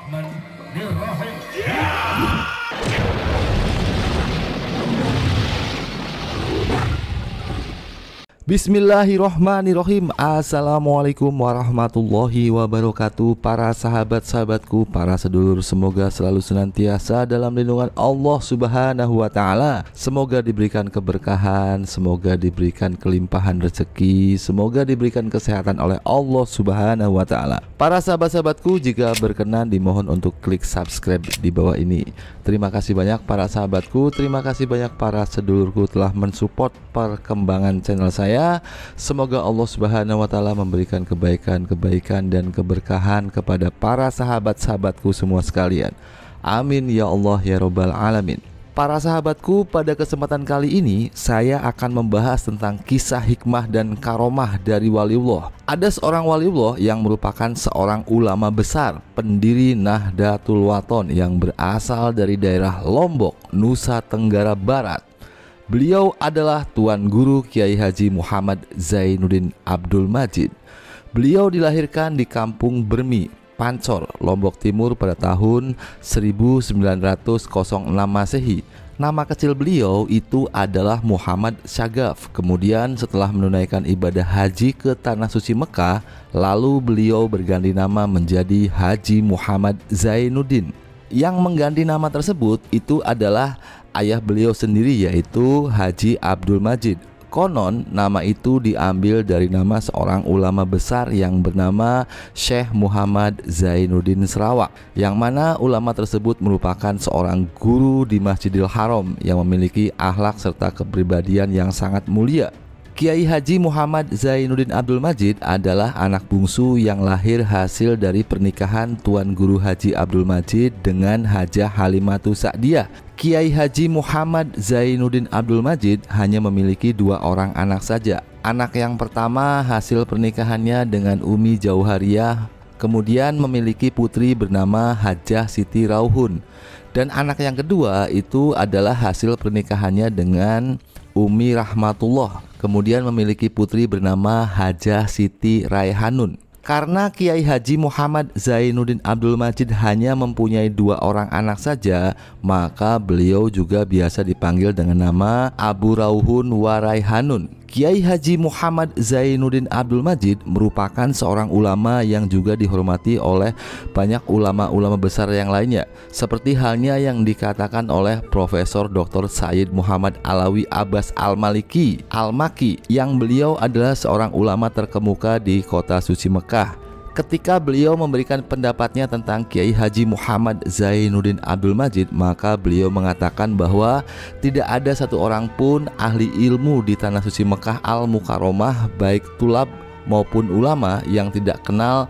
Bismillahirrahmanirrahim. Bismillahirrahmanirrahim. Assalamualaikum warahmatullahi wabarakatuh. Para sahabat-sahabatku, para sedulur, semoga selalu senantiasa dalam lindungan Allah Subhanahu wa ta'ala. Semoga diberikan keberkahan, semoga diberikan kelimpahan rezeki, semoga diberikan kesehatan oleh Allah Subhanahu wa ta'ala. Para sahabat-sahabatku, jika berkenan dimohon untuk klik subscribe di bawah ini. Terima kasih banyak para sahabatku, terima kasih banyak para sedulurku telah mensupport perkembangan channel saya. Semoga Allah Subhanahu wa ta'ala memberikan kebaikan dan keberkahan kepada para sahabat-sahabatku semua sekalian. Amin ya Allah ya Rabbal alamin. Para sahabatku, pada kesempatan kali ini saya akan membahas tentang kisah hikmah dan karomah dari waliullah. Ada seorang waliullah yang merupakan seorang ulama besar, pendiri Nahdlatul Wathon yang berasal dari daerah Lombok, Nusa Tenggara Barat. Beliau adalah Tuan Guru Kiai Haji Muhammad Zainuddin Abdul Majid. Beliau dilahirkan di Kampung Bermi, Pancor, Lombok Timur pada tahun 1906 Masehi. Nama kecil beliau itu adalah Muhammad Syagaf. Kemudian setelah menunaikan ibadah haji ke Tanah Suci Mekah, lalu beliau berganti nama menjadi Haji Muhammad Zainuddin. Yang mengganti nama tersebut itu adalah ayah beliau sendiri, yaitu Haji Abdul Majid. Konon nama itu diambil dari nama seorang ulama besar yang bernama Syekh Muhammad Zainuddin Sarawak, yang mana ulama tersebut merupakan seorang guru di Masjidil Haram yang memiliki akhlak serta kepribadian yang sangat mulia. Kiai Haji Muhammad Zainuddin Abdul Majid adalah anak bungsu yang lahir hasil dari pernikahan Tuan Guru Haji Abdul Majid dengan Hajah Halimatus Sa'diyah. Kiai Haji Muhammad Zainuddin Abdul Majid hanya memiliki 2 orang anak saja. Anak yang pertama hasil pernikahannya dengan Umi Jauhariyah, kemudian memiliki putri bernama Hajah Siti Rauhun. Dan anak yang kedua itu adalah hasil pernikahannya dengan Umi Rahmatullah, kemudian memiliki putri bernama Hajah Siti Raihanun. Karena Kiai Haji Muhammad Zainuddin Abdul Majid hanya mempunyai 2 orang anak saja, maka beliau juga biasa dipanggil dengan nama Abu Rauhun wa Raihanun. Kiai Haji Muhammad Zainuddin Abdul Majid merupakan seorang ulama yang juga dihormati oleh banyak ulama-ulama besar yang lainnya, seperti halnya yang dikatakan oleh Profesor Dr. Sayyid Muhammad Alawi Abbas Al-Maliki Al-Maki, yang beliau adalah seorang ulama terkemuka di kota suci Mekah. Ketika beliau memberikan pendapatnya tentang Kiai Haji Muhammad Zainuddin Abdul Majid, maka beliau mengatakan bahwa tidak ada satu orang pun ahli ilmu di Tanah Suci Mekah Al-Mukarramah, baik tulab maupun ulama, yang tidak kenal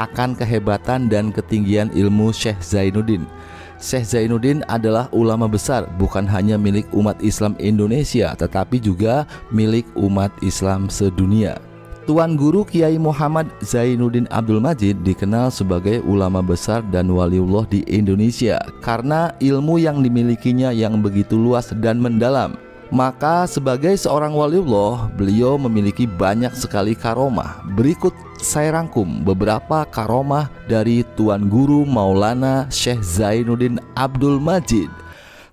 akan kehebatan dan ketinggian ilmu Syekh Zainuddin. Syekh Zainuddin adalah ulama besar, bukan hanya milik umat Islam Indonesia, tetapi juga milik umat Islam sedunia. Tuan Guru Kiai Muhammad Zainuddin Abdul Majid dikenal sebagai ulama besar dan waliullah di Indonesia karena ilmu yang dimilikinya yang begitu luas dan mendalam. Maka sebagai seorang waliullah, beliau memiliki banyak sekali karomah. Berikut saya rangkum beberapa karomah dari Tuan Guru Maulana Syekh Zainuddin Abdul Majid.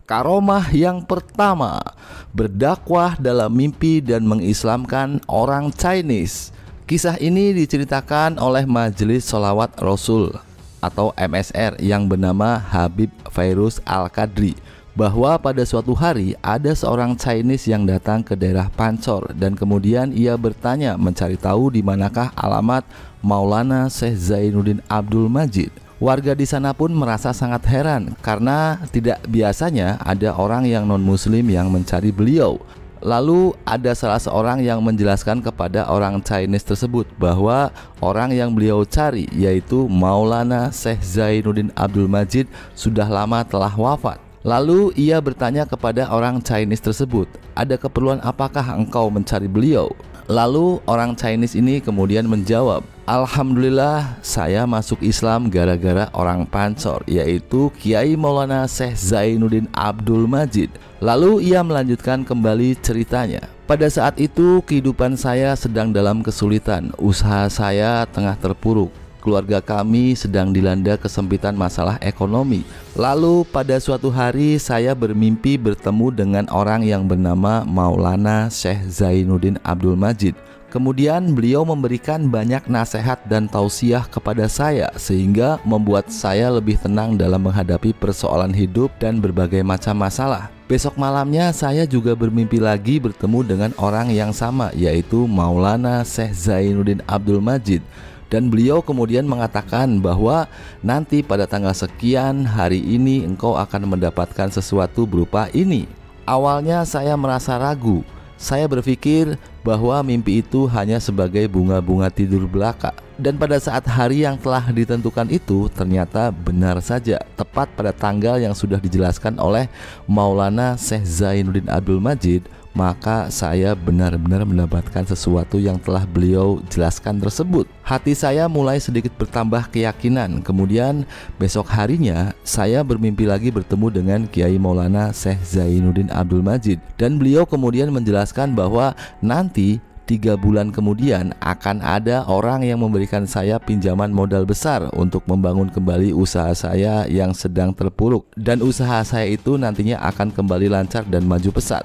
Karomah yang pertama, berdakwah dalam mimpi dan mengislamkan orang Chinese. Kisah ini diceritakan oleh Majelis Sholawat Rasul atau MSR yang bernama Habib Fairuz Al-Qadri, bahwa pada suatu hari ada seorang Chinese yang datang ke daerah Pancor dan kemudian ia bertanya mencari tahu di manakah alamat Maulana Syekh Zainuddin Abdul Majid. Warga di sana pun merasa sangat heran karena tidak biasanya ada orang yang non-muslim yang mencari beliau. Lalu ada salah seorang yang menjelaskan kepada orang Chinese tersebut bahwa orang yang beliau cari, yaitu Maulana Syekh Zainuddin Abdul Majid, sudah lama telah wafat. Lalu ia bertanya kepada orang Chinese tersebut, "Ada keperluan apakah engkau mencari beliau?" Lalu orang Chinese ini kemudian menjawab, "Alhamdulillah, saya masuk Islam gara-gara orang Pancor, yaitu Kiai Maulana Syekh Zainuddin Abdul Majid." Lalu ia melanjutkan kembali ceritanya. "Pada saat itu kehidupan saya sedang dalam kesulitan, usaha saya tengah terpuruk. keluarga kami sedang dilanda kesempitan masalah ekonomi. Lalu pada suatu hari saya bermimpi bertemu dengan orang yang bernama Maulana Syekh Zainuddin Abdul Majid. Kemudian beliau memberikan banyak nasihat dan tausiah kepada saya, sehingga membuat saya lebih tenang dalam menghadapi persoalan hidup dan berbagai macam masalah. Besok malamnya saya juga bermimpi lagi bertemu dengan orang yang sama, yaitu Maulana Syekh Zainuddin Abdul Majid. Dan beliau kemudian mengatakan bahwa nanti pada tanggal sekian hari ini engkau akan mendapatkan sesuatu berupa ini. Awalnya saya merasa ragu. Saya berpikir bahwa mimpi itu hanya sebagai bunga-bunga tidur belaka. Dan pada saat hari yang telah ditentukan itu ternyata benar saja, tepat pada tanggal yang sudah dijelaskan oleh Maulana Syekh Zainuddin Abdul Majid, maka saya benar-benar mendapatkan sesuatu yang telah beliau jelaskan tersebut. Hati saya mulai sedikit bertambah keyakinan. Kemudian besok harinya saya bermimpi lagi bertemu dengan Kiai Maulana Syekh Zainuddin Abdul Majid, dan beliau kemudian menjelaskan bahwa nanti 3 bulan kemudian akan ada orang yang memberikan saya pinjaman modal besar untuk membangun kembali usaha saya yang sedang terpuruk, dan usaha saya itu nantinya akan kembali lancar dan maju pesat.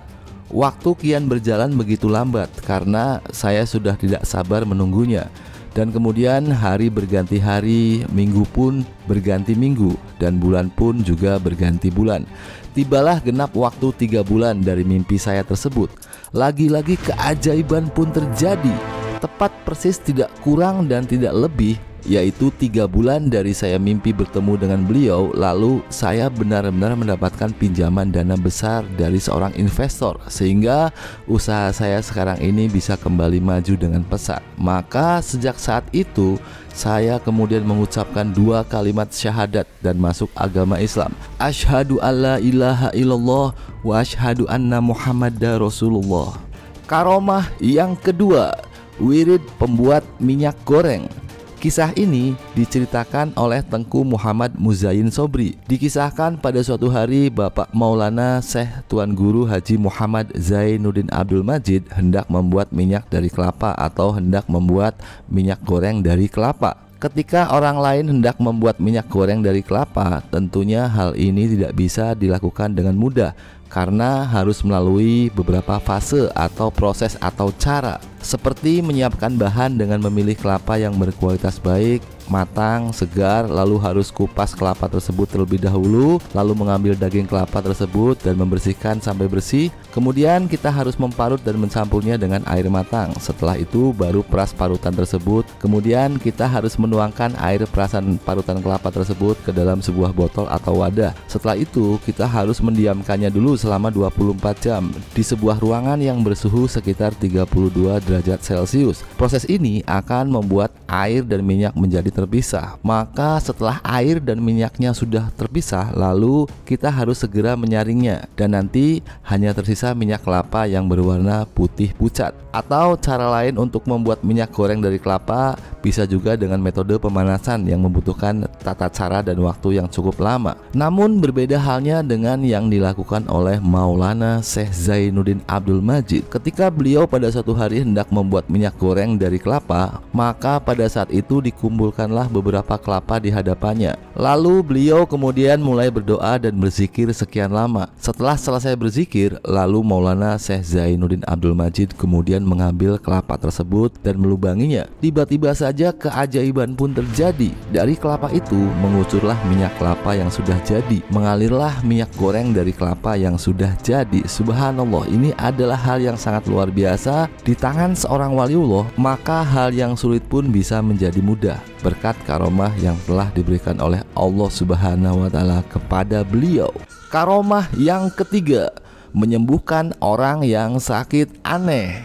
Waktu kian berjalan begitu lambat karena saya sudah tidak sabar menunggunya. Dan kemudian hari berganti hari, minggu pun berganti minggu, dan bulan pun juga berganti bulan. Tibalah genap waktu 3 bulan dari mimpi saya tersebut. Lagi-lagi keajaiban pun terjadi. Tepat persis tidak kurang dan tidak lebih, yaitu 3 bulan dari saya mimpi bertemu dengan beliau, lalu saya benar-benar mendapatkan pinjaman dana besar dari seorang investor, sehingga usaha saya sekarang ini bisa kembali maju dengan pesat. Maka sejak saat itu saya kemudian mengucapkan 2 kalimat syahadat dan masuk agama Islam. Asyhadu alla ilaha illallah wa asyhadu anna Muhammadar Rasulullah. Karomah yang kedua, wirid pembuat minyak goreng. Kisah ini diceritakan oleh Tengku Muhammad Muzayyin Sobri. Dikisahkan pada suatu hari Bapak Maulana Syekh Tuan Guru Haji Muhammad Zainuddin Abdul Majid hendak membuat minyak dari kelapa atau hendak membuat minyak goreng dari kelapa. Ketika orang lain hendak membuat minyak goreng dari kelapa, tentunya hal ini tidak bisa dilakukan dengan mudah karena harus melalui beberapa fase atau proses atau cara, seperti menyiapkan bahan dengan memilih kelapa yang berkualitas baik, matang, segar, lalu harus kupas kelapa tersebut terlebih dahulu, lalu mengambil daging kelapa tersebut dan membersihkan sampai bersih. Kemudian kita harus memparut dan mencampurnya dengan air matang. Setelah itu baru peras parutan tersebut. Kemudian kita harus menuangkan air perasan parutan kelapa tersebut ke dalam sebuah botol atau wadah. Setelah itu kita harus mendiamkannya dulu selama 24 jam di sebuah ruangan yang bersuhu sekitar 32 derajat Celcius. Proses ini akan membuat air dan minyak menjadi terpisah. Maka setelah air dan minyaknya sudah terpisah, lalu kita harus segera menyaringnya, dan nanti hanya tersisa minyak kelapa yang berwarna putih pucat. Atau cara lain untuk membuat minyak goreng dari kelapa bisa juga dengan metode pemanasan yang membutuhkan tata cara dan waktu yang cukup lama. Namun berbeda halnya dengan yang dilakukan oleh Maulana Syekh Zainuddin Abdul Majid. Ketika beliau pada suatu hari hendak membuat minyak goreng dari kelapa, maka pada saat itu dikumpulkanlah beberapa kelapa di hadapannya. Lalu beliau kemudian mulai berdoa dan berzikir sekian lama. Setelah selesai berzikir, lalu Maulana Syekh Zainuddin Abdul Majid kemudian mengambil kelapa tersebut dan melubanginya. Tiba-tiba saja keajaiban pun terjadi. Dari kelapa itu mengucurlah minyak kelapa yang sudah jadi, mengalirlah minyak goreng dari kelapa yang sudah jadi. Subhanallah, ini adalah hal yang sangat luar biasa. Di tangan seorang waliullah, maka hal yang sulit pun bisa menjadi mudah berkat karomah yang telah diberikan oleh Allah Subhanahu wa Ta'ala kepada beliau. Karomah yang ketiga, menyembuhkan orang yang sakit aneh.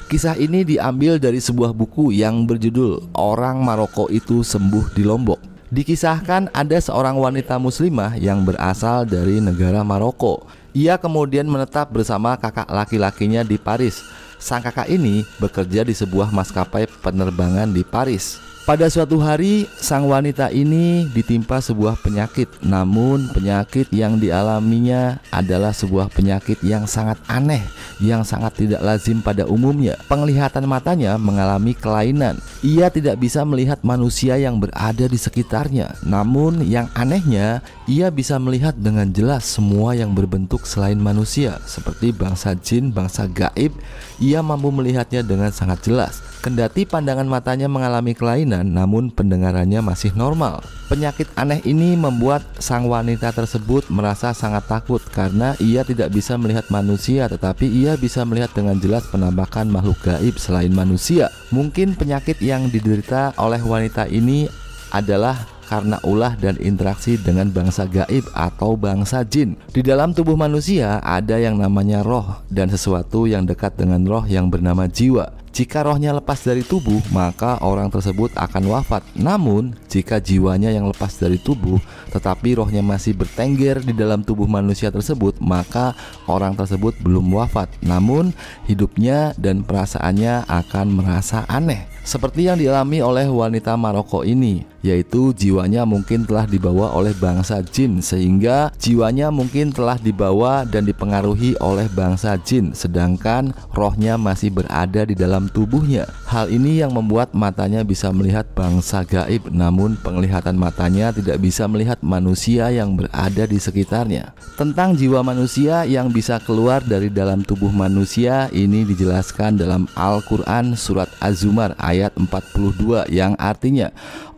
Kisah ini diambil dari sebuah buku yang berjudul Orang Maroko Itu Sembuh di Lombok. Dikisahkan ada seorang wanita muslimah yang berasal dari negara Maroko. Ia kemudian menetap bersama kakak laki-lakinya di Paris. Sang kakak ini bekerja di sebuah maskapai penerbangan di Paris. Pada suatu hari, sang wanita ini ditimpa sebuah penyakit. Namun penyakit yang dialaminya adalah sebuah penyakit yang sangat aneh, yang sangat tidak lazim pada umumnya. Penglihatan matanya mengalami kelainan. Ia tidak bisa melihat manusia yang berada di sekitarnya. Namun yang anehnya, ia bisa melihat dengan jelas semua yang berbentuk selain manusia, seperti bangsa jin, bangsa gaib. Ia mampu melihatnya dengan sangat jelas. Kendati pandangan matanya mengalami kelainan, namun pendengarannya masih normal. Penyakit aneh ini membuat sang wanita tersebut merasa sangat takut karena ia tidak bisa melihat manusia, tetapi ia bisa melihat dengan jelas penampakan makhluk gaib selain manusia. Mungkin penyakit yang diderita oleh wanita ini adalah karena ulah dan interaksi dengan bangsa gaib atau bangsa jin. Di dalam tubuh manusia ada yang namanya roh dan sesuatu yang dekat dengan roh yang bernama jiwa. Jika rohnya lepas dari tubuh, maka orang tersebut akan wafat. Namun, jika jiwanya yang lepas dari tubuh, tetapi rohnya masih bertengger di dalam tubuh manusia tersebut, maka orang tersebut belum wafat. Namun, hidupnya dan perasaannya akan merasa aneh. Seperti yang dialami oleh wanita Maroko ini, yaitu jiwanya mungkin telah dibawa oleh bangsa jin, sehingga jiwanya mungkin telah dibawa dan dipengaruhi oleh bangsa jin, sedangkan rohnya masih berada di dalam tubuhnya. Hal ini yang membuat matanya bisa melihat bangsa gaib, namun penglihatan matanya tidak bisa melihat manusia yang berada di sekitarnya. Tentang jiwa manusia yang bisa keluar dari dalam tubuh manusia ini dijelaskan dalam Al-Quran surat Az-Zumar ayat 42, yang artinya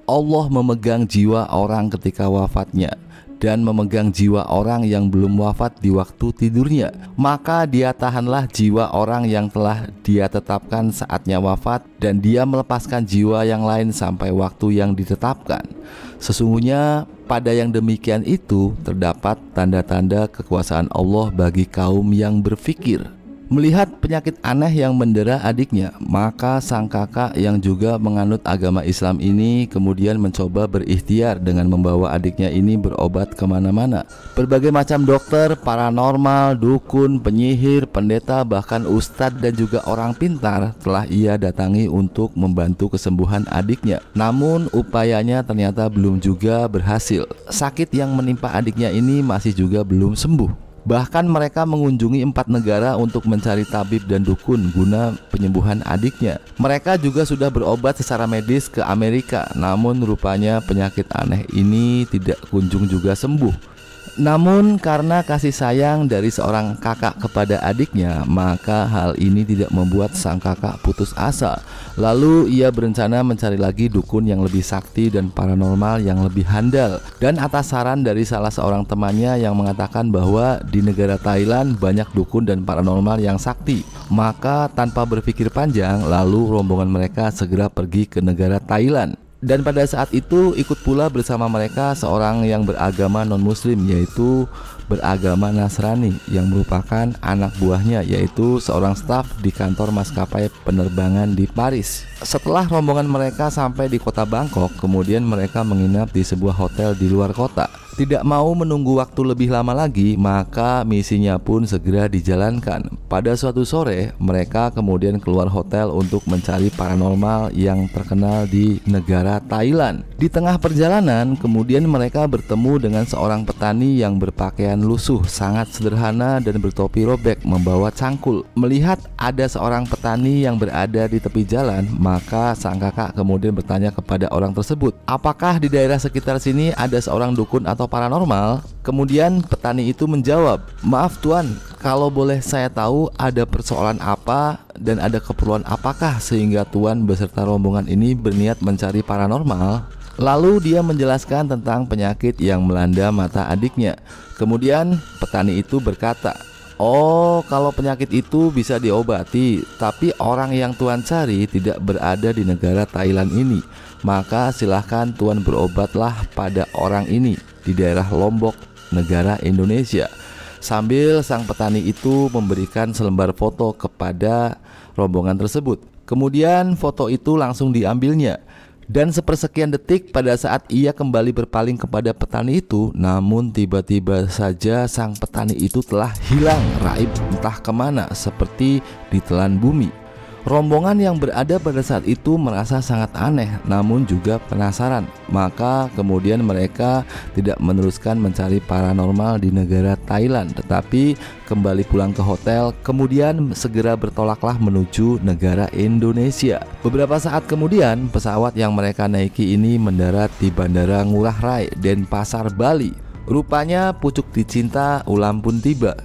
Allah memegang jiwa orang ketika wafatnya dan memegang jiwa orang yang belum wafat di waktu tidurnya. Maka dia tahanlah jiwa orang yang telah dia tetapkan saatnya wafat, dan dia melepaskan jiwa yang lain sampai waktu yang ditetapkan. Sesungguhnya pada yang demikian itu terdapat tanda-tanda kekuasaan Allah bagi kaum yang berfikir. Melihat penyakit aneh yang mendera adiknya, maka sang kakak yang juga menganut agama Islam ini kemudian mencoba berikhtiar dengan membawa adiknya ini berobat kemana-mana. Berbagai macam dokter, paranormal, dukun, penyihir, pendeta, bahkan ustadz dan juga orang pintar telah ia datangi untuk membantu kesembuhan adiknya. Namun upayanya ternyata belum juga berhasil. Sakit yang menimpa adiknya ini masih juga belum sembuh. Bahkan mereka mengunjungi 4 negara untuk mencari tabib dan dukun guna penyembuhan adiknya. Mereka juga sudah berobat secara medis ke Amerika, namun rupanya penyakit aneh ini tidak kunjung juga sembuh. Namun karena kasih sayang dari seorang kakak kepada adiknya, maka hal ini tidak membuat sang kakak putus asa. Lalu ia berencana mencari lagi dukun yang lebih sakti dan paranormal yang lebih handal. Dan atas saran dari salah seorang temannya yang mengatakan bahwa di negara Thailand banyak dukun dan paranormal yang sakti, maka tanpa berpikir panjang, lalu rombongan mereka segera pergi ke negara Thailand. Dan pada saat itu ikut pula bersama mereka seorang yang beragama non-muslim, yaitu beragama Nasrani, yang merupakan anak buahnya, yaitu seorang staf di kantor maskapai penerbangan di Paris. Setelah rombongan mereka sampai di kota Bangkok, kemudian mereka menginap di sebuah hotel di luar kota. Tidak mau menunggu waktu lebih lama lagi, maka misinya pun segera dijalankan. Pada suatu sore, mereka kemudian keluar hotel untuk mencari paranormal yang terkenal di negara Thailand. Di tengah perjalanan, kemudian mereka bertemu dengan seorang petani yang berpakaian lusuh, sangat sederhana dan bertopi robek, membawa cangkul. Melihat ada seorang petani yang berada di tepi jalan, maka sang kakak kemudian bertanya kepada orang tersebut, apakah di daerah sekitar sini ada seorang dukun atau paranormal? Kemudian petani itu menjawab, maaf tuan, kalau boleh saya tahu ada persoalan apa dan ada keperluan apakah sehingga tuan beserta rombongan ini berniat mencari paranormal? Lalu dia menjelaskan tentang penyakit yang melanda mata adiknya. Kemudian petani itu berkata, oh, kalau penyakit itu bisa diobati, tapi orang yang tuan cari tidak berada di negara Thailand ini. Maka silahkan tuan berobatlah pada orang ini di daerah Lombok, negara Indonesia. Sambil sang petani itu memberikan selembar foto kepada rombongan tersebut. Kemudian foto itu langsung diambilnya. Dan sepersekian detik pada saat ia kembali berpaling kepada petani itu, namun tiba-tiba saja sang petani itu telah hilang raib entah kemana, seperti ditelan bumi. Rombongan yang berada pada saat itu merasa sangat aneh namun juga penasaran. Maka kemudian mereka tidak meneruskan mencari paranormal di negara Thailand, tetapi kembali pulang ke hotel, kemudian segera bertolaklah menuju negara Indonesia. Beberapa saat kemudian pesawat yang mereka naiki ini mendarat di Bandara Ngurah Rai, Denpasar, Bali. Rupanya pucuk dicinta ulam pun tiba.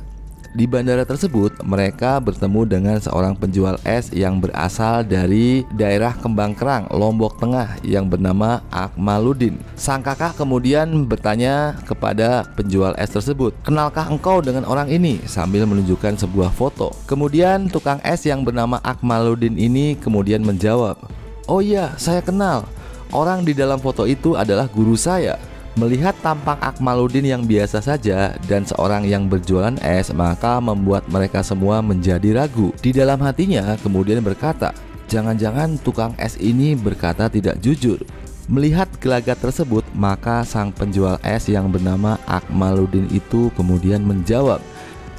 Di bandara tersebut mereka bertemu dengan seorang penjual es yang berasal dari daerah Kembang Kerang, Lombok Tengah yang bernama Akmaluddin. Sang kakak kemudian bertanya kepada penjual es tersebut, "Kenalkah engkau dengan orang ini?" sambil menunjukkan sebuah foto. Kemudian tukang es yang bernama Akmaluddin ini kemudian menjawab, "Oh iya, saya kenal. Orang di dalam foto itu adalah guru saya." Melihat tampang Akmaluddin yang biasa saja dan seorang yang berjualan es, maka membuat mereka semua menjadi ragu. Di dalam hatinya kemudian berkata, "Jangan-jangan tukang es ini berkata tidak jujur." Melihat gelagat tersebut, maka sang penjual es yang bernama Akmaluddin itu kemudian menjawab,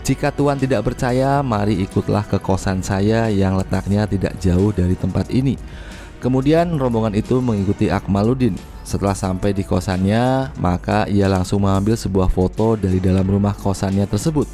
"Jika Tuan tidak percaya, mari ikutlah ke kosan saya yang letaknya tidak jauh dari tempat ini." Kemudian rombongan itu mengikuti Akmaluddin. Setelah sampai di kosannya, maka ia langsung mengambil sebuah foto dari dalam rumah kosannya tersebut.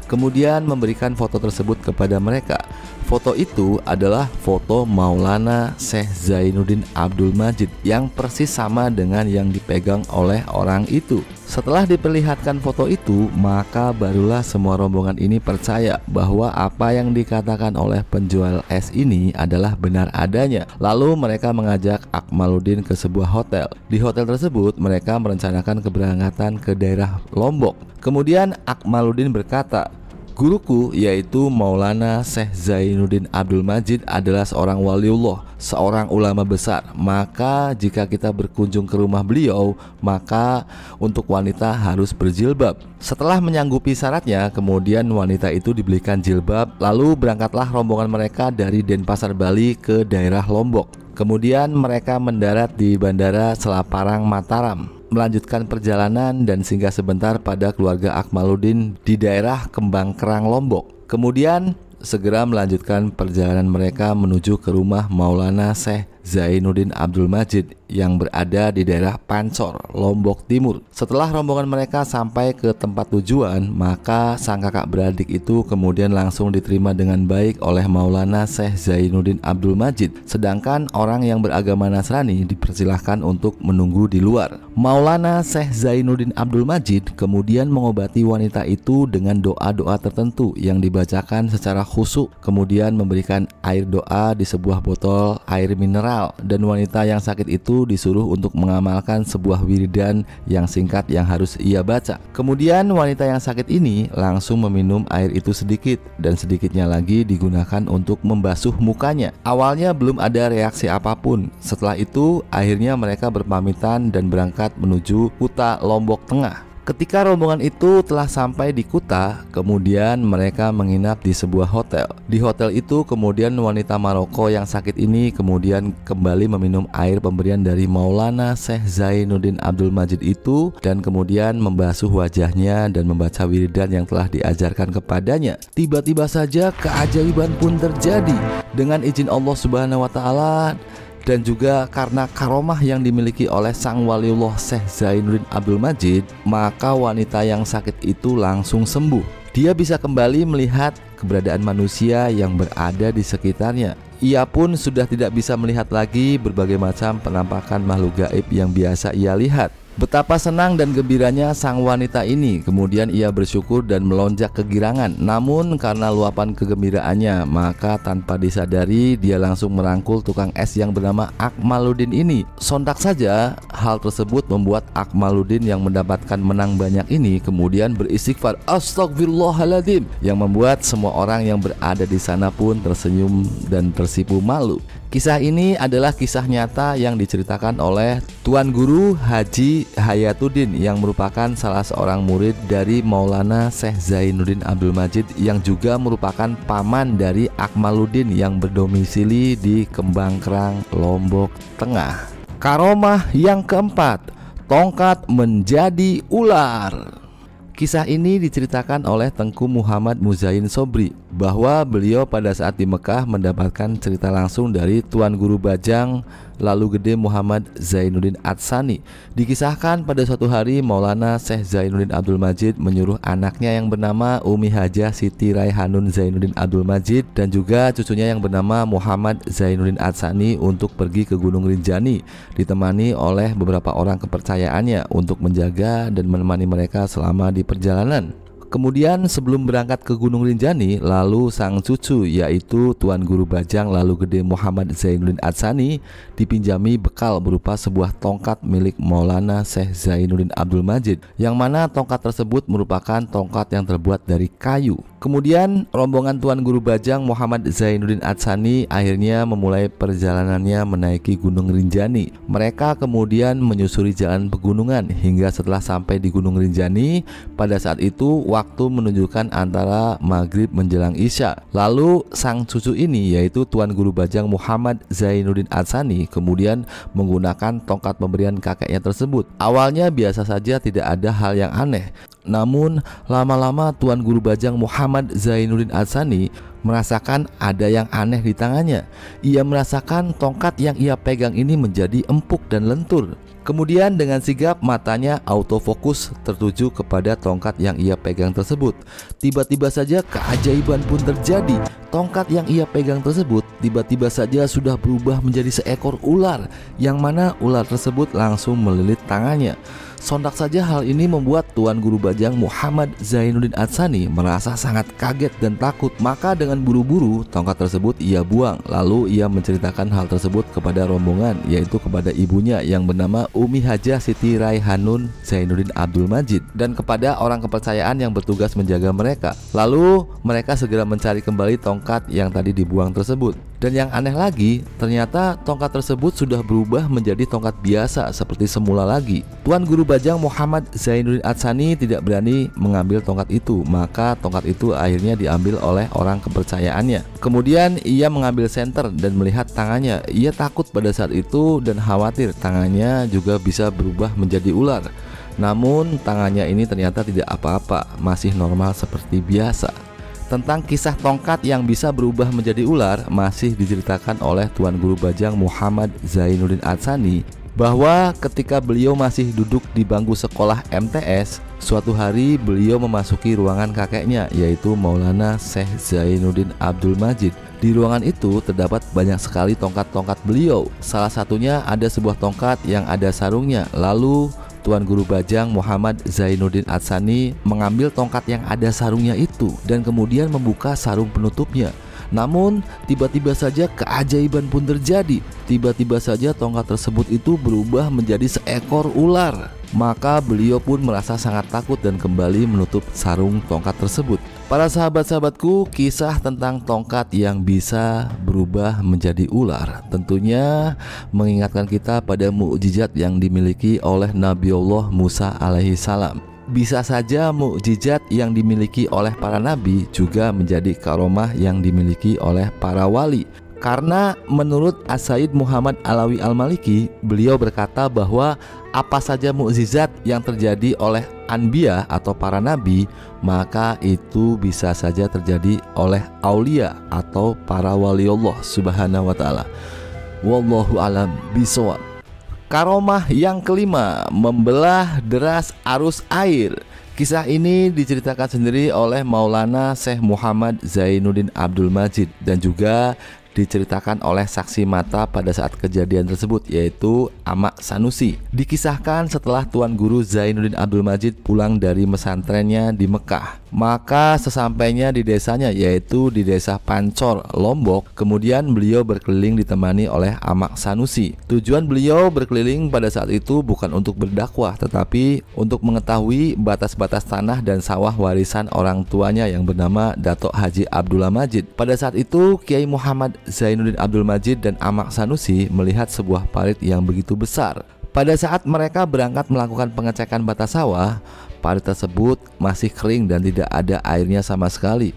Kemudian memberikan foto tersebut kepada mereka. Foto itu adalah foto Maulana Syekh Zainuddin Abdul Majid yang persis sama dengan yang dipegang oleh orang itu. Setelah diperlihatkan foto itu, maka barulah semua rombongan ini percaya bahwa apa yang dikatakan oleh penjual es ini adalah benar adanya. Lalu mereka mengajak Akmaluddin ke sebuah hotel. Di hotel tersebut mereka merencanakan keberangkatan ke daerah Lombok. Kemudian Akmaluddin berkata, "Guruku yaitu Maulana Syekh Zainuddin Abdul Majid adalah seorang waliullah, seorang ulama besar. Maka jika kita berkunjung ke rumah beliau, maka untuk wanita harus berjilbab." Setelah menyanggupi syaratnya, kemudian wanita itu dibelikan jilbab. Lalu berangkatlah rombongan mereka dari Denpasar, Bali ke daerah Lombok. Kemudian mereka mendarat di Bandara Selaparang, Mataram, melanjutkan perjalanan dan singgah sebentar pada keluarga Akmaluddin di daerah Kembang Kerang, Lombok. Kemudian segera melanjutkan perjalanan mereka menuju ke rumah Maulana Syekh Zainuddin Abdul Majid yang berada di daerah Pancor, Lombok Timur. Setelah rombongan mereka sampai ke tempat tujuan, maka sang kakak beradik itu kemudian langsung diterima dengan baik oleh Maulana Syekh Zainuddin Abdul Majid. Sedangkan orang yang beragama Nasrani dipersilahkan untuk menunggu di luar. Maulana Syekh Zainuddin Abdul Majid kemudian mengobati wanita itu dengan doa-doa tertentu yang dibacakan secara khusyuk. Kemudian memberikan air doa di sebuah botol air mineral, dan wanita yang sakit itu disuruh untuk mengamalkan sebuah wiridan yang singkat yang harus ia baca. Kemudian wanita yang sakit ini langsung meminum air itu sedikit, dan sedikitnya lagi digunakan untuk membasuh mukanya. Awalnya belum ada reaksi apapun. Setelah itu akhirnya mereka berpamitan dan berangkat menuju Kuta, Lombok Tengah. Ketika rombongan itu telah sampai di Kuta, kemudian mereka menginap di sebuah hotel. Di hotel itu kemudian wanita Maroko yang sakit ini kemudian kembali meminum air pemberian dari Maulana Syekh Zainuddin Abdul Majid itu, dan kemudian membasuh wajahnya dan membaca wiridan yang telah diajarkan kepadanya. Tiba-tiba saja keajaiban pun terjadi. Dengan izin Allah Subhanahu wa Ta'ala dan juga karena karomah yang dimiliki oleh sang waliullah Syekh Zainuddin Abdul Majid, maka wanita yang sakit itu langsung sembuh. Dia bisa kembali melihat keberadaan manusia yang berada di sekitarnya. Ia pun sudah tidak bisa melihat lagi berbagai macam penampakan makhluk gaib yang biasa ia lihat. Betapa senang dan gembiranya sang wanita ini. Kemudian ia bersyukur dan melonjak kegirangan. Namun karena luapan kegembiraannya, maka tanpa disadari dia langsung merangkul tukang es yang bernama Akmaluddin ini. Sontak saja hal tersebut membuat Akmaluddin yang mendapatkan menang banyak ini kemudian beristighfar, "Astagfirullahaladzim," yang membuat semua orang yang berada di sana pun tersenyum dan tersipu malu. Kisah ini adalah kisah nyata yang diceritakan oleh Tuan Guru Haji Hayatuddin yang merupakan salah seorang murid dari Maulana Syekh Zainuddin Abdul Majid yang juga merupakan paman dari Akmaluddin yang berdomisili di Kembang Kerang, Lombok Tengah. Karomah yang keempat, tongkat menjadi ular. Kisah ini diceritakan oleh Tengku Muhammad Muzain Sobri bahwa beliau pada saat di Mekah mendapatkan cerita langsung dari Tuan Guru Bajang Lalu Gede Muhammad Zainuddin Atsani. Dikisahkan pada suatu hari Maulana Syekh Zainuddin Abdul Majid menyuruh anaknya yang bernama Umi Hajah Siti Raihanun Zainuddin Abdul Majid dan juga cucunya yang bernama Muhammad Zainuddin Atsani untuk pergi ke Gunung Rinjani, ditemani oleh beberapa orang kepercayaannya untuk menjaga dan menemani mereka selama di perjalanan. Kemudian sebelum berangkat ke Gunung Rinjani, lalu sang cucu yaitu Tuan Guru Bajang Lalu Gede Muhammad Zainuddin Atsani dipinjami bekal berupa sebuah tongkat milik Maulana Syekh Zainuddin Abdul Majid, yang mana tongkat tersebut merupakan tongkat yang terbuat dari kayu. Kemudian rombongan Tuan Guru Bajang Muhammad Zainuddin Atsani akhirnya memulai perjalanannya menaiki Gunung Rinjani. Mereka kemudian menyusuri jalan pegunungan hingga setelah sampai di Gunung Rinjani. Pada saat itu waktu menunjukkan antara maghrib menjelang isya. Lalu sang cucu ini yaitu Tuan Guru Bajang Muhammad Zainuddin Atsani kemudian menggunakan tongkat pemberian kakeknya tersebut. Awalnya biasa saja, tidak ada hal yang aneh. Namun lama-lama Tuan Guru Bajang Muhammad Zainuddin Atsani merasakan ada yang aneh di tangannya. Ia merasakan tongkat yang ia pegang ini menjadi empuk dan lentur. Kemudian dengan sigap matanya autofokus tertuju kepada tongkat yang ia pegang tersebut. Tiba-tiba saja keajaiban pun terjadi. Tongkat yang ia pegang tersebut tiba-tiba saja sudah berubah menjadi seekor ular, yang mana ular tersebut langsung melilit tangannya. Sontak saja hal ini membuat Tuan Guru Bajang Muhammad Zainuddin Atsani merasa sangat kaget dan takut. Maka dengan buru-buru tongkat tersebut ia buang. Lalu ia menceritakan hal tersebut kepada rombongan, yaitu kepada ibunya yang bernama Umi Hajah Siti Raihanun Zainuddin Abdul Majid, dan kepada orang kepercayaan yang bertugas menjaga mereka. Lalu mereka segera mencari kembali tongkat yang tadi dibuang tersebut. Dan yang aneh lagi, ternyata tongkat tersebut sudah berubah menjadi tongkat biasa seperti semula lagi. Tuan Guru Bajang Muhammad Zainuddin Atsani tidak berani mengambil tongkat itu, maka tongkat itu akhirnya diambil oleh orang kepercayaannya. Kemudian ia mengambil senter dan melihat tangannya. Ia takut pada saat itu dan khawatir tangannya juga bisa berubah menjadi ular. Namun tangannya ini ternyata tidak apa-apa, masih normal seperti biasa. Tentang kisah tongkat yang bisa berubah menjadi ular masih diceritakan oleh Tuan Guru Bajang Muhammad Zainuddin Atsani bahwa ketika beliau masih duduk di bangku sekolah MTS, suatu hari beliau memasuki ruangan kakeknya yaitu Maulana Syekh Zainuddin Abdul Majid. Di ruangan itu terdapat banyak sekali tongkat-tongkat beliau. Salah satunya ada sebuah tongkat yang ada sarungnya. Lalu Tuan Guru Bajang Muhammad Zainuddin Atsani mengambil tongkat yang ada sarungnya itu dan kemudian membuka sarung penutupnya. Namun tiba-tiba saja keajaiban pun terjadi. Tiba-tiba saja tongkat tersebut itu berubah menjadi seekor ular. Maka beliau pun merasa sangat takut dan kembali menutup sarung tongkat tersebut. Para sahabat-sahabatku, kisah tentang tongkat yang bisa berubah menjadi ular tentunya mengingatkan kita pada mukjizat yang dimiliki oleh Nabiullah Musa alaihi salam. Bisa saja mukjizat yang dimiliki oleh para nabi juga menjadi karomah yang dimiliki oleh para wali. Karena menurut As-Sayyid Muhammad Alawi Al-Maliki, beliau berkata bahwa apa saja mukjizat yang terjadi oleh anbiya atau para nabi, maka itu bisa saja terjadi oleh aulia atau para wali Allah subhanahu wa ta'ala. Wallahu alam bisawab. Karomah yang kelima, membelah deras arus air. Kisah ini diceritakan sendiri oleh Maulana Syekh Muhammad Zainuddin Abdul Majid dan juga diceritakan oleh saksi mata pada saat kejadian tersebut, yaitu Amak Sanusi. Dikisahkan setelah Tuan Guru Zainuddin Abdul Majid pulang dari pesantrennya di Mekah, maka sesampainya di desanya, yaitu di desa Pancor, Lombok, kemudian beliau berkeliling ditemani oleh Amak Sanusi. Tujuan beliau berkeliling pada saat itu bukan untuk berdakwah, tetapi untuk mengetahui batas-batas tanah dan sawah warisan orang tuanya yang bernama Datuk Haji Abdullah Majid. Pada saat itu Kiai Muhammad Zainuddin Abdul Majid dan Amak Sanusi melihat sebuah parit yang begitu besar. Pada saat mereka berangkat melakukan pengecekan batas sawah, parit tersebut masih kering dan tidak ada airnya sama sekali.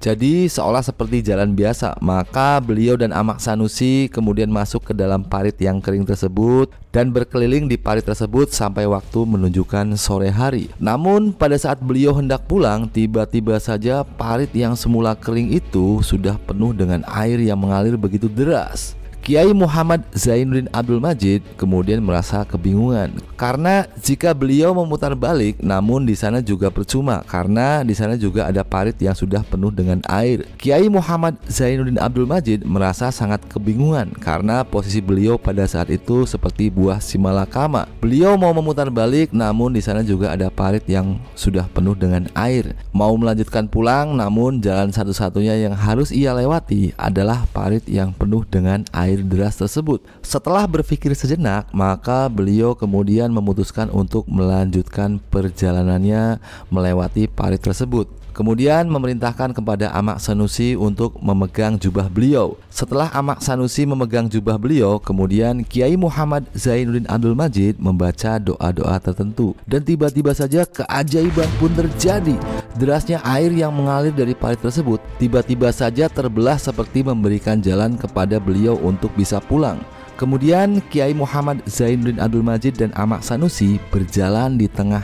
Jadi seolah seperti jalan biasa, maka beliau dan Ahmad Sanusi kemudian masuk ke dalam parit yang kering tersebut dan berkeliling di parit tersebut sampai waktu menunjukkan sore hari. Namun pada saat beliau hendak pulang, tiba-tiba saja parit yang semula kering itu sudah penuh dengan air yang mengalir begitu deras. Kiai Muhammad Zainuddin Abdul Majid kemudian merasa kebingungan karena jika beliau memutar balik, namun di sana juga percuma karena di sana juga ada parit yang sudah penuh dengan air. Kiai Muhammad Zainuddin Abdul Majid merasa sangat kebingungan karena posisi beliau pada saat itu seperti buah simalakama. Beliau mau memutar balik, namun di sana juga ada parit yang sudah penuh dengan air. Mau melanjutkan pulang, namun jalan satu-satunya yang harus ia lewati adalah parit yang penuh dengan air deras tersebut. Setelah berpikir sejenak, maka beliau kemudian memutuskan untuk melanjutkan perjalanannya melewati parit tersebut. Kemudian memerintahkan kepada Ahmad Sanusi untuk memegang jubah beliau. Setelah Ahmad Sanusi memegang jubah beliau, kemudian Kiai Muhammad Zainuddin Abdul Majid membaca doa-doa tertentu. Dan tiba-tiba saja keajaiban pun terjadi. Derasnya air yang mengalir dari parit tersebut tiba-tiba saja terbelah seperti memberikan jalan kepada beliau untuk bisa pulang. Kemudian Kiai Muhammad Zainuddin Abdul Majid dan Ahmad Sanusi berjalan di tengah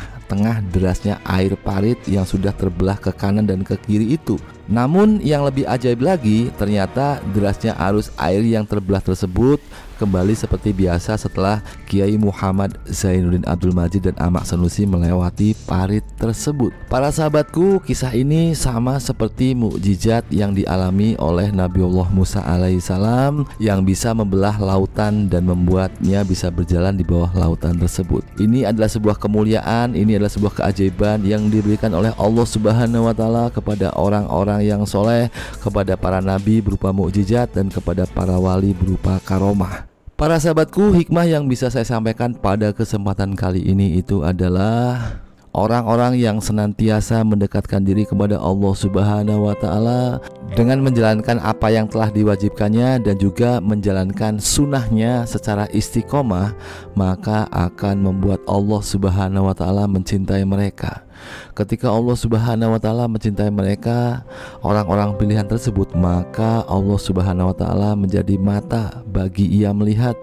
derasnya air parit yang sudah terbelah ke kanan dan ke kiri itu. Namun yang lebih ajaib lagi, ternyata derasnya arus air yang terbelah tersebut kembali seperti biasa setelah Kiai Muhammad Zainuddin Abdul Majid dan Ahmad Sanusi melewati parit tersebut. Para sahabatku, kisah ini sama seperti mukjizat yang dialami oleh Nabiullah Musa alaihissalam yang bisa membelah lautan dan membuatnya bisa berjalan di bawah lautan tersebut. Ini adalah sebuah kemuliaan, ini adalah sebuah keajaiban yang diberikan oleh Allah Subhanahu wa taala kepada orang-orang yang soleh, kepada para nabi berupa mukjizat dan kepada para wali berupa karomah. Para sahabatku, hikmah yang bisa saya sampaikan pada kesempatan kali ini itu adalah orang-orang yang senantiasa mendekatkan diri kepada Allah Subhanahu wa taala dengan menjalankan apa yang telah diwajibkannya dan juga menjalankan sunnahnya secara istiqomah, maka akan membuat Allah Subhanahu wa taala mencintai mereka. Ketika Allah Subhanahu wa taala mencintai mereka, orang-orang pilihan tersebut, maka Allah Subhanahu wa taala menjadi mata bagi ia melihat.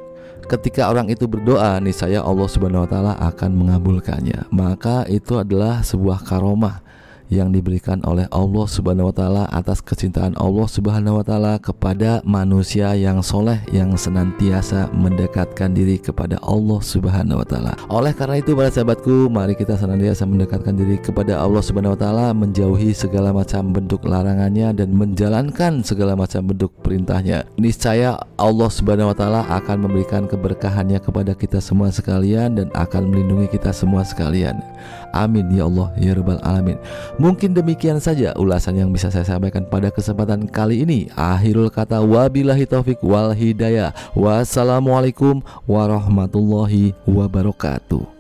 Ketika orang itu berdoa, niscaya Allah Subhanahu wa taala akan mengabulkannya. Maka itu adalah sebuah karomah yang diberikan oleh Allah Subhanahu wa taala atas kecintaan Allah Subhanahu wa taala kepada manusia yang soleh yang senantiasa mendekatkan diri kepada Allah Subhanahu wa taala. Oleh karena itu para sahabatku, mari kita senantiasa mendekatkan diri kepada Allah Subhanahu wa taala, menjauhi segala macam bentuk larangannya dan menjalankan segala macam bentuk perintahnya. Niscaya Allah Subhanahu wa taala akan memberikan keberkahannya kepada kita semua sekalian dan akan melindungi kita semua sekalian. Amin ya Allah ya rabbal alamin. Mungkin demikian saja ulasan yang bisa saya sampaikan pada kesempatan kali ini. Akhirul kata, wabillahi taufik wal hidayah. Wassalamualaikum warahmatullahi wabarakatuh.